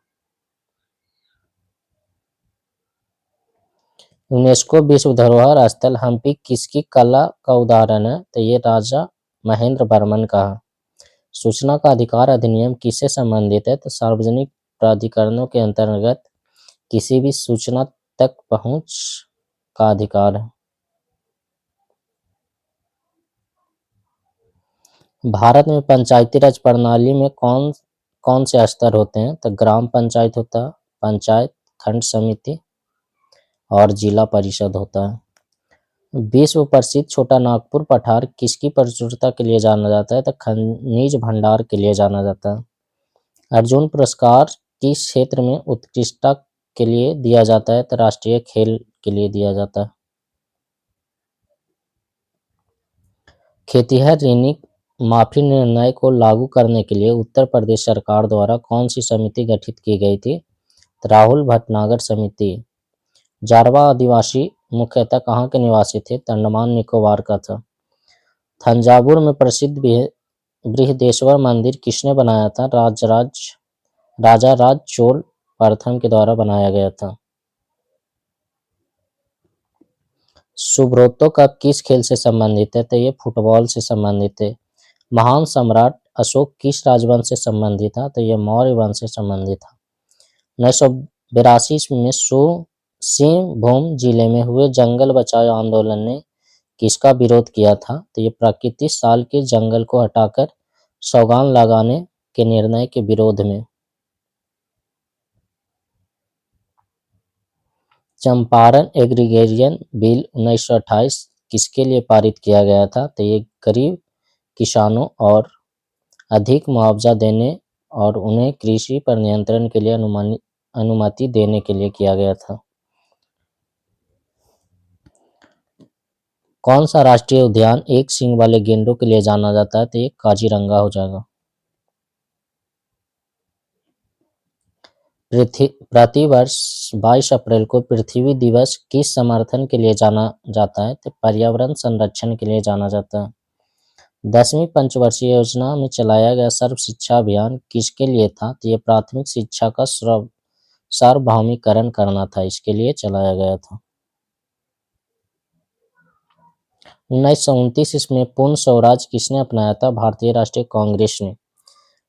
यूनेस्को विश्व धरोहर स्थल हम्पी किसकी कला का उदाहरण है? तो ये राजा महेंद्र वर्मन का है। सूचना का अधिकार अधिनियम किससे संबंधित है? तो सार्वजनिक प्राधिकरणों के अंतर्गत किसी भी सूचना तक पहुंच का अधिकार है। भारत में पंचायती राज प्रणाली में कौन कौन से स्तर होते हैं? तो ग्राम पंचायत होता है, पंचायत, खंड समिति और जिला परिषद होता है। विश्व प्रसिद्ध छोटा नागपुर पठार किसकी प्रचुरता के लिए जाना जाता है? तो खनिज भंडार के लिए जाना जाता है। अर्जुन पुरस्कार किस क्षेत्र में उत्कृष्टता के लिए दिया जाता है? तो राष्ट्रीय खेल के लिए दिया जाता है। खेतिहर ऋण माफी निर्णय को लागू करने के लिए उत्तर प्रदेश सरकार द्वारा कौन सी समिति गठित की गई थी? तो राहुल भटनागर समिति। जारवा आदिवासी मुख्यतः कहाँ के निवासी थे? तो अंडमान निकोबार का था। थंजावुर में प्रसिद्ध बृहदेश्वर मंदिर किसने बनाया था? राजा राज चोल प्रथम के द्वारा बनाया गया था। सुब्रतो का किस खेल से संबंधित है? तो ये फुटबॉल से संबंधित है। महान सम्राट अशोक किस राजवंश से संबंधित था? तो ये मौर्य वंश से संबंधित था। 1982 में सिंहभूम जिले में हुए जंगल बचाओ आंदोलन ने किसका विरोध किया था? तो ये प्राकृतिक साल के जंगल को हटाकर सौगान लगाने के निर्णय के विरोध में। चंपारण एग्रीगेरियन बिल 1928 किसके लिए पारित किया गया था? तो ये गरीब किसानों और अधिक मुआवजा देने और उन्हें कृषि पर नियंत्रण के लिए अनुमति देने के लिए किया गया था। कौन सा राष्ट्रीय उद्यान एक सींग वाले गेंडों के लिए जाना जाता है? तो ये काजीरंगा हो जाएगा। प्रतिवर्ष 22 अप्रैल को पृथ्वी दिवस किस समर्थन के लिए जाना जाता है? तो पर्यावरण संरक्षण के लिए जाना जाता है। 10वीं पंचवर्षीय योजना में चलाया गया सर्व शिक्षा अभियान किसके लिए था? तो ये प्राथमिक शिक्षा का सार्वभौमिकरण करना था, इसके लिए चलाया गया था। 1929 ईस्वी में पूर्ण स्वराज किसने अपनाया था? भारतीय राष्ट्रीय कांग्रेस ने।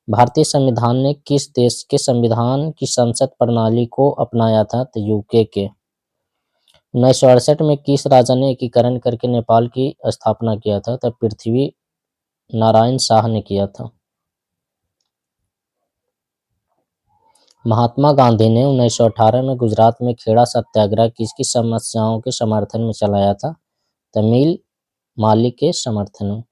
भारतीय संविधान ने किस देश के संविधान की संसद प्रणाली को अपनाया था? तो यूके के। 1968 में किस राजा ने एकीकरण करके नेपाल की स्थापना किया था? तो पृथ्वी नारायण शाह ने किया था। महात्मा गांधी ने 1918 में गुजरात में खेड़ा सत्याग्रह किसकी समस्याओं के समर्थन में चलाया था? तमिल मालिक के समर्थन में।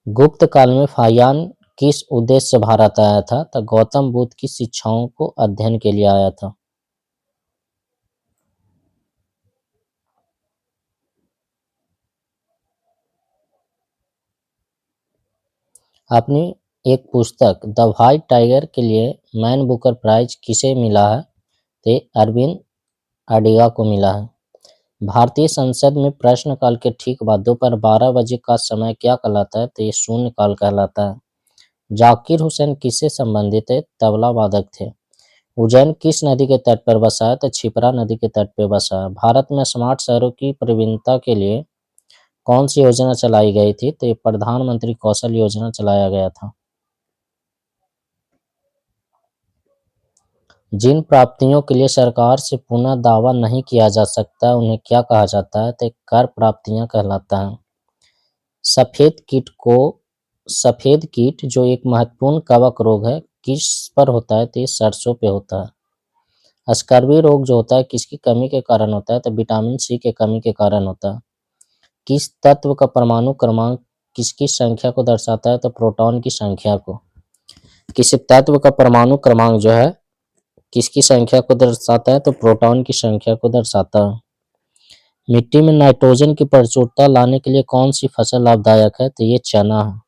गुप्त काल में फाहियान किस उद्देश्य से भारत आया था? तो गौतम बुद्ध की शिक्षाओं को अध्ययन के लिए आया था। अपनी एक पुस्तक द व्हाइट टाइगर के लिए मैन बुकर प्राइज किसे मिला है? तो अरविंद अडिगा को मिला है। भारतीय संसद में प्रश्नकाल के ठीक बाद दोपहर 12 बजे का समय क्या कहलाता है? तो ये शून्यकाल कहलाता है। जाकिर हुसैन किससे संबंधित है? तबला वादक थे। उज्जैन किस नदी के तट पर बसा है? तो क्षिप्रा नदी के तट पर बसा है। भारत में स्मार्ट शहरों की प्रवीणता के लिए कौन सी योजना चलाई गई थी? तो ये प्रधानमंत्री कौशल योजना चलाया गया था। जिन प्राप्तियों के लिए सरकार से पुनः दावा नहीं किया जा सकता उन्हें क्या कहा जाता है? तो कर प्राप्तियां कहलाता है। सफेद कीट जो एक महत्वपूर्ण कवक रोग है किस पर होता है? तो ये सरसों पे होता है। स्कर्वी रोग जो होता है किसकी कमी के कारण होता है? तो विटामिन सी के कमी के कारण होता है। किस तत्व का परमाणु क्रमांक किसकी संख्या को दर्शाता है? तो प्रोटॉन की संख्या को। किसी तत्व का परमाणु क्रमांक जो है किसकी संख्या को दर्शाता है? तो प्रोटॉन की संख्या को दर्शाता है। मिट्टी में नाइट्रोजन की प्रचुरता लाने के लिए कौन सी फसल लाभदायक है? तो ये चना है।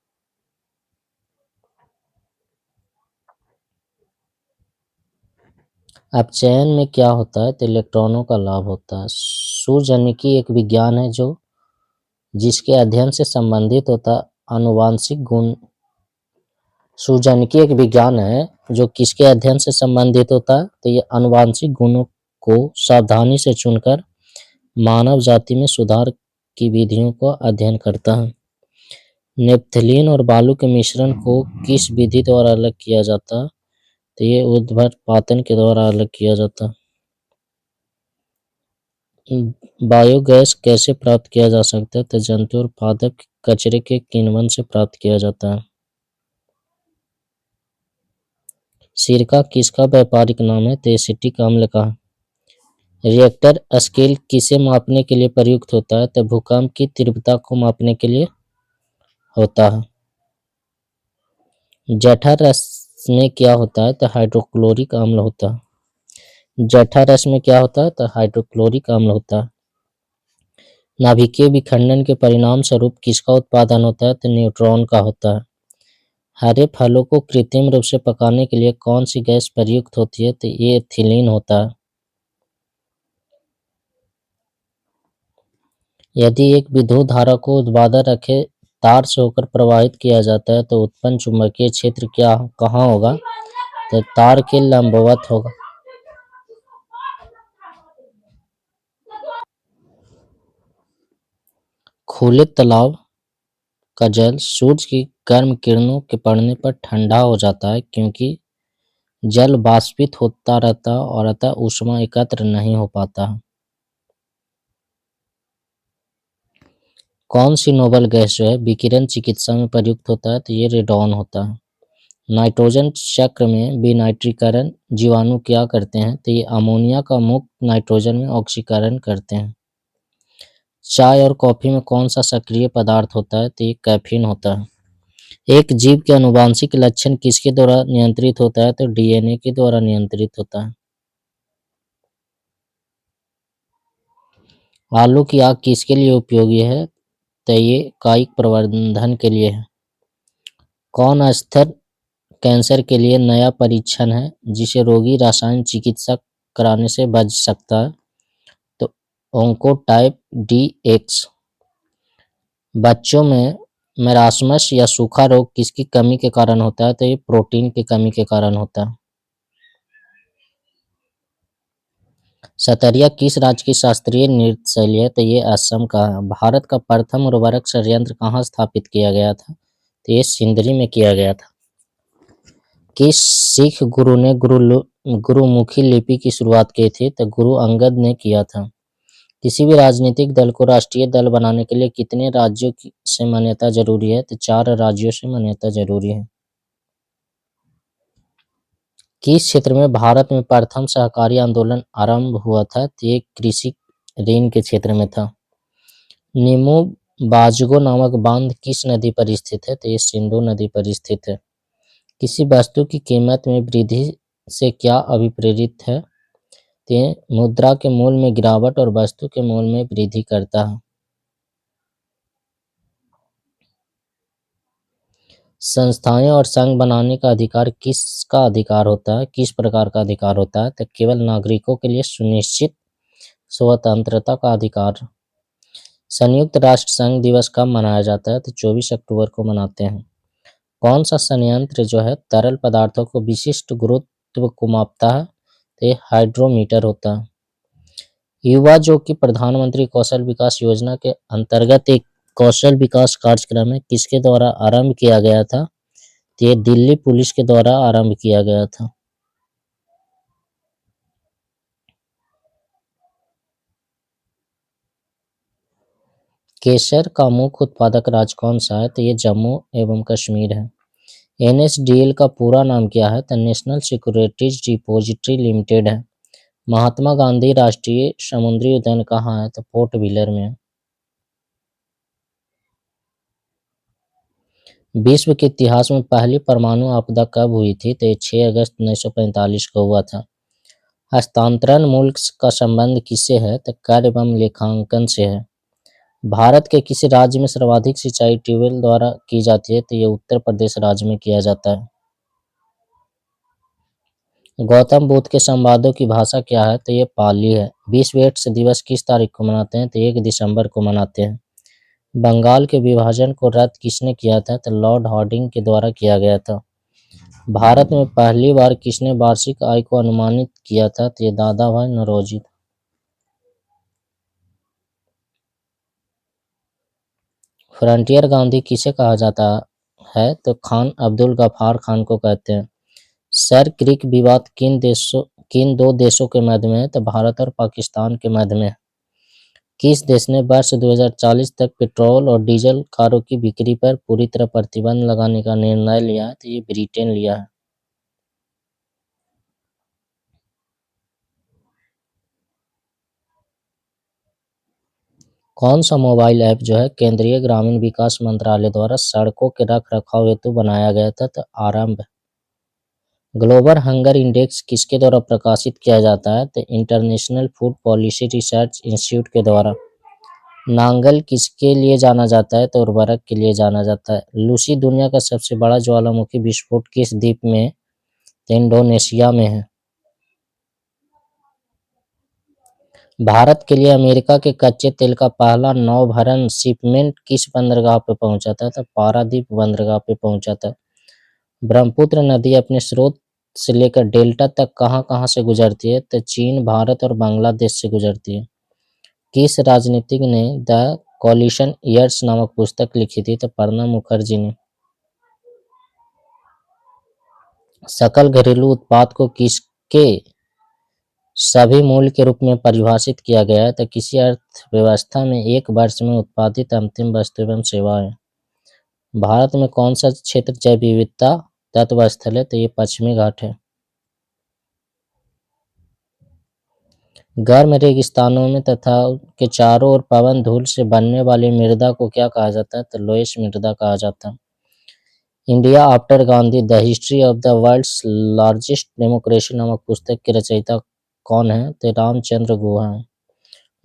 अपचयन में क्या होता है? तो इलेक्ट्रॉनों का लाभ होता है। सूर्यजनिकी एक विज्ञान है जो जिसके अध्ययन से संबंधित होता है आनुवांशिक गुण। सूर्यजनिकी एक विज्ञान है जो किसके अध्ययन से संबंधित होता है? तो ये आनुवांशिक गुणों को सावधानी से चुनकर मानव जाति में सुधार की विधियों का अध्ययन करता है। नेप्थलीन और बालू के मिश्रण को किस विधि द्वारा अलग किया जाता है? तो ये ऊर्ध्वपातन के द्वारा अलग किया जाता है। बायोगैस कैसे प्राप्त किया जा सकता है? तो जंतु और पादप कचरे के किण्वन से प्राप्त किया जाता है। सिरका किसका व्यापारिक नाम है? तो एसिटिक अम्ल का। रिएक्टर स्केल किसे मापने के लिए प्रयुक्त होता है? तो भूकंप की तीव्रता को मापने के लिए होता है। जठर रस में क्या होता है? तो हाइड्रोक्लोरिक अम्ल होता है। जठर रस में क्या होता है? तो हाइड्रोक्लोरिक अम्ल होता है। नाभिकीय विखंडन के परिणाम स्वरूप किसका उत्पादन होता है? तो न्यूट्रॉन का होता है। हरे फलों को कृत्रिम रूप से पकाने के लिए कौन सी गैस प्रयुक्त होती है? तो ये एथिलीन होता है। यदि एक विद्युत धारा को ऊर्ध्वाधर रखे तार से होकर प्रवाहित किया जाता है तो उत्पन्न चुंबकीय क्षेत्र क्या कहाँ होगा? तो तार के लंबवत होगा। खुले तालाब का जल सूर्य की गर्म किरणों के पड़ने पर ठंडा हो जाता है क्योंकि जल वाष्पित होता रहता है और अतः ऊष्मा एकत्र नहीं हो पाता है। कौन सी नोबल गैस जो है विकिरण चिकित्सा में प्रयुक्त होता है? तो ये रेडॉन होता है। नाइट्रोजन चक्र में विनाइट्रीकरण जीवाणु क्या करते हैं? तो ये अमोनिया का मुक्त नाइट्रोजन में ऑक्सीकरण करते हैं। चाय और कॉफी में कौन सा सक्रिय पदार्थ होता है? तो ये कैफीन होता है। एक जीव के आनुवांशिक लक्षण किसके द्वारा नियंत्रित होता है? तो डीएनए के द्वारा नियंत्रित होता है। आलू की आग किसके लिए उपयोगी है? तो ये कायिक प्रवर्धन के लिए है। कौन स्तर कैंसर के लिए नया परीक्षण है जिसे रोगी रसायन चिकित्सा कराने से बच सकता है? तो ओंकोटाइप डी एक्स। बच्चों में मेरास्मस या सूखा रोग किसकी कमी के कारण होता है? तो ये प्रोटीन की कमी के कारण होता है। सतरिया किस राज्य की शास्त्रीय नृत्य शैली है? तो ये असम का है। भारत का प्रथम उर्वरक संयंत्र कहाँ स्थापित किया गया था? तो ये सिंदरी में किया गया था। किस सिख गुरु ने गुरुमुखी लिपि की शुरुआत की थी? तो गुरु अंगद ने किया था। किसी भी राजनीतिक दल को राष्ट्रीय दल बनाने के लिए कितने राज्यों से मान्यता जरूरी है? तो 4 राज्यों से मान्यता जरूरी है। किस क्षेत्र में भारत में प्रथम सहकारी आंदोलन आरंभ हुआ था? तो ये कृषि ऋण के क्षेत्र में था। नीमू बाजगो नामक बांध किस नदी पर स्थित है? तो ये सिंधु नदी पर स्थित है। किसी वस्तु की कीमत में वृद्धि से क्या अभिप्रेरित है? तो ये मुद्रा के मूल्य में गिरावट और वस्तु के मूल्य में वृद्धि करता है। संस्थाएं और संघ बनाने का अधिकार किसका अधिकार होता है? किस प्रकार का अधिकार होता है? तो केवल नागरिकों के लिए सुनिश्चित स्वतंत्रता का अधिकार। संयुक्त राष्ट्र संघ दिवस कब मनाया जाता है? तो 24 अक्टूबर को मनाते हैं। कौन सा संयंत्र जो है तरल पदार्थों को विशिष्ट गुरुत्व को मापता है? तो ये हाइड्रोमीटर होता है। युवा जो कि प्रधानमंत्री कौशल विकास योजना के अंतर्गत एक कौशल विकास कार्यक्रम है, किसके द्वारा आरंभ किया गया था? तो ये दिल्ली पुलिस के द्वारा आरंभ किया गया था। केसर का मुख्य उत्पादक राज्य कौन सा है? तो ये जम्मू एवं कश्मीर है। एनएसडीएल का पूरा नाम क्या है? तो नेशनल सिक्योरिटीज डिपॉजिटरी लिमिटेड है। महात्मा गांधी राष्ट्रीय समुद्री उद्यान कहाँ है? तो पोर्ट ब्लेयर में है। विश्व के इतिहास में पहली परमाणु आपदा कब हुई थी? तो ये 6 अगस्त 1945 को हुआ था। हस्तांतरण मुल्क का संबंध किससे है? तो कर एवं लेखांकन से है। भारत के किसी राज्य में सर्वाधिक सिंचाई ट्यूबवेल द्वारा की जाती है? तो ये उत्तर प्रदेश राज्य में किया जाता है। गौतम बुद्ध के संवादों की भाषा क्या है? तो ये पाली है। विश्व एड्स दिवस किस तारीख को मनाते हैं? तो 1 दिसंबर को मनाते हैं। बंगाल के विभाजन को रद्द किसने किया था? तो लॉर्ड हार्डिंग के द्वारा किया गया था। भारत में पहली बार किसने वार्षिक आय को अनुमानित किया था? तो ये दादा भाई नौरोजी। फ्रंटियर गांधी किसे कहा जाता है? तो खान अब्दुल गफ्फार खान को कहते हैं। सर क्रिक विवाद किन 2 देशों के मध्य में है? तो भारत और पाकिस्तान के मध्य में है। किस देश ने वर्ष 2040 तक पेट्रोल और डीजल कारों की बिक्री पर पूरी तरह प्रतिबंध लगाने का निर्णय लिया है? तो ये ब्रिटेन लिया है। कौन सा मोबाइल ऐप जो है केंद्रीय ग्रामीण विकास मंत्रालय द्वारा सड़कों के रख रखाव हेतु बनाया गया था? तो आरंभ। ग्लोबल हंगर इंडेक्स किसके द्वारा प्रकाशित किया जाता है? तो international food policy research institute के द्वारा। नांगल किसके लिए जाना जाता है? तो उर्वरक के लिए जाना जाता है। लूसी दुनिया का सबसे बड़ा ज्वालामुखी विस्फोट किस द्वीप में है? तो इंडोनेशिया में है। भारत के लिए अमेरिका के कच्चे तेल का पहला नौभरण शिपमेंट किस बंदरगाह पे पहुंचा था? तो पारादीप बंदरगाह पे पहुंचा था। ब्रह्मपुत्र नदी अपने स्रोत से लेकर डेल्टा तक कहां-कहां से गुजरती है? तो चीन, भारत और बांग्लादेश से गुजरती है। किस राजनीतिज्ञ ने द कॉलिशन ईयर्स नामक पुस्तक लिखी थी? तो प्रणब मुखर्जी ने। सकल घरेलू उत्पाद को किसके सभी मूल्य के रूप में परिभाषित किया गया है? तो किसी अर्थव्यवस्था में एक वर्ष में उत्पादित अंतिम वस्तु एवं सेवाएं। भारत में कौन सा क्षेत्र जैव विविधता तत्व स्थल है? तो ये पश्चिमी घाट है। गर्म रेगिस्तानों में तथा के चारों ओर पवन धूल से बनने वाली मृदा को क्या कहा जाता है? तो लोएस मृदा कहा जाता है। India after Gandhi the history of the world's largest democracy नामक पुस्तक के रचयिता कौन है? तो रामचंद्र गुहा है।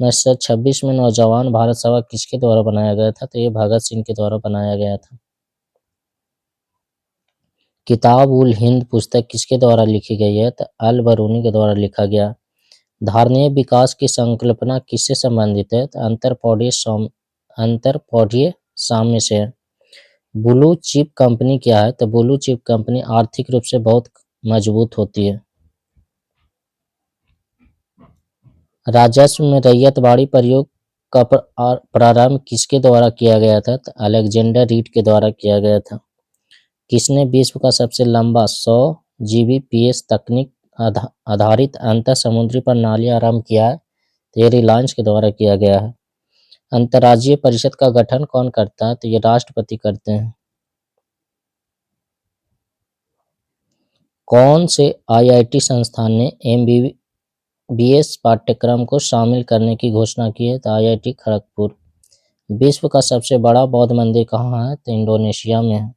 1926 में नौजवान भारत सभा किसके द्वारा बनाया गया था? तो ये भगत सिंह के द्वारा बनाया गया था। किताब उल हिंद पुस्तक किसके द्वारा लिखी गई है? तो अल बरूनी के द्वारा लिखा गया। धारणीय विकास की संकल्पना किससे संबंधित है? तो अंतरपौधीय साम्य से है। ब्लू चिप कंपनी क्या है? तो ब्लू चिप कंपनी आर्थिक रूप से बहुत मजबूत होती है। राजस्व में रैयतवाड़ी प्रयोग का प्रारंभ किसके द्वारा किया गया था? तो अलेक्जेंडर रीड के द्वारा किया गया था। किसने विश्व का सबसे लंबा 100 जीबीपीएस तकनीक आधारित अंतर समुद्री प्रणाली आरंभ किया है? तो ये रिलायंस के द्वारा किया गया है। अंतर्राज्यीय परिषद का गठन कौन करता है? तो ये राष्ट्रपति करते हैं। कौन से आईआईटी संस्थान ने एमबीबीएस पाठ्यक्रम को शामिल करने की घोषणा की है? तो आईआईटी खड़गपुर। विश्व का सबसे बड़ा बौद्ध मंदिर कहाँ है? तो इंडोनेशिया में है।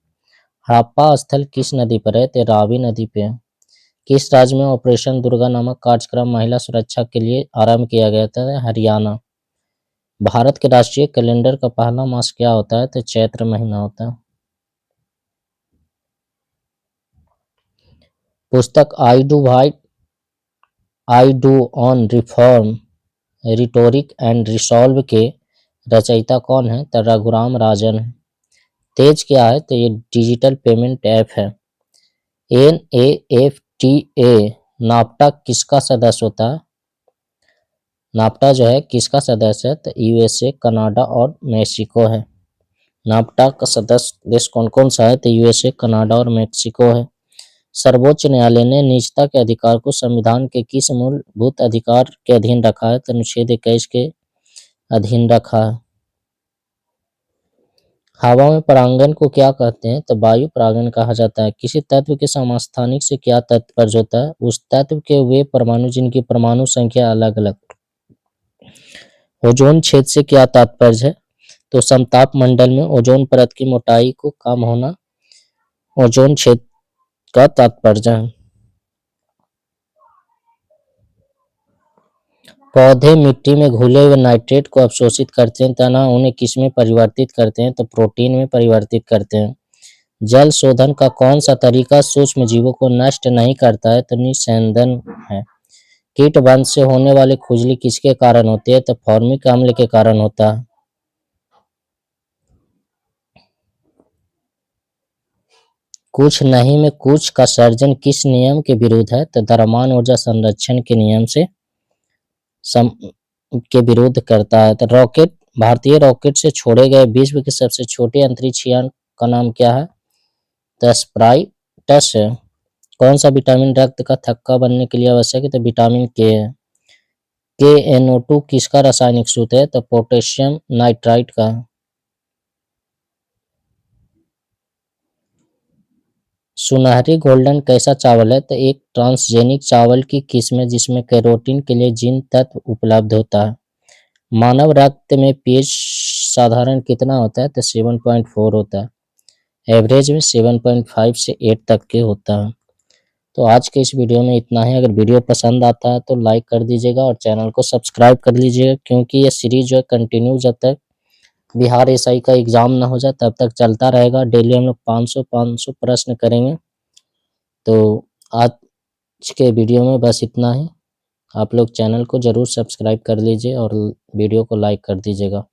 हड़प्पा स्थल किस नदी पर है? तो रावी नदी पे है। किस राज्य में ऑपरेशन दुर्गा नामक कार्यक्रम महिला सुरक्षा के लिए आरंभ किया गया था? हरियाणा। भारत के राष्ट्रीय कैलेंडर का पहला मास क्या होता है? तो चैत्र महीना होता है। पुस्तक I do on reform rhetoric and resolve के रचयिता कौन है? तो रघुराम राजन है। तेज क्या है? तो ये डिजिटल पेमेंट ऐप है। NAFTA नाफ्टा किसका सदस्य होता है? नाफ्टा जो है किसका सदस्य है? तो यूएसए, कनाडा और मेक्सिको है। नाफ्टा का सदस्य देश कौन कौन सा है? तो यूएसए, कनाडा और मेक्सिको है। सर्वोच्च न्यायालय ने निजता के अधिकार को संविधान के किस मूलभूत अधिकार के अधीन रखा है? तो अनुच्छेद 21 के अधीन रखा है। हवा में परागण को क्या कहते हैं? तो वायु परागण कहा जाता है। किसी तत्व के समस्थानिक से क्या तात्पर्य होता है? उस तत्व के वे परमाणु जिनकी परमाणु संख्या अलग अलग। ओजोन क्षेत्र से क्या तात्पर्य है? तो समताप मंडल में ओजोन परत की मोटाई को कम होना ओजोन क्षेत्र का तात्पर्य है। पौधे मिट्टी में घुले हुए नाइट्रेट को अवशोषित करते हैं तथा उन्हें किस में परिवर्तित करते हैं? तो प्रोटीन में परिवर्तित करते हैं। जल शोधन का कौन सा तरीका सूक्ष्म जीवों को नष्ट नहीं करता है? तो निस्यंदन है। कीट वंश से होने वाली खुजली किसके कारण होती है? तो फॉर्मिक अम्ल के कारण होता है। कुछ नहीं में कुछ का सर्जन किस नियम के विरुद्ध है? तो द्रव्यमान ऊर्जा संरक्षण के नियम से के विरुद्ध करता है। तो रॉकेट भारतीय रॉकेट से छोड़े गए विश्व के सबसे छोटे अंतरिक्ष यान का नाम क्या है? तो स्प्राइटस है। कौन सा विटामिन रक्त का थक्का बनने के लिए आवश्यक है? तो विटामिन के है। KNO2 किसका रासायनिक सूत्र है? तो पोटेशियम नाइट्राइट का। सुनहरी गोल्डन कैसा चावल है? तो एक ट्रांसजेनिक चावल की किस्म है जिसमें कैरोटीन के लिए जिन तत्व उपलब्ध होता है। मानव रक्त में पीएच साधारण कितना होता है? तो 7.4 होता है। एवरेज में 7.5 से 8 तक के होता है। तो आज के इस वीडियो में इतना ही। अगर वीडियो पसंद आता है तो लाइक कर दीजिएगा और चैनल को सब्सक्राइब कर लीजिएगा, क्योंकि ये सीरीज जो है कंटिन्यू जब तक बिहार एसआई का एग्ज़ाम ना हो जाए तब तक चलता रहेगा। डेली हम लोग 500 प्रश्न करेंगे। तो आज के वीडियो में बस इतना ही। आप लोग चैनल को ज़रूर सब्सक्राइब कर लीजिए और वीडियो को लाइक कर दीजिएगा।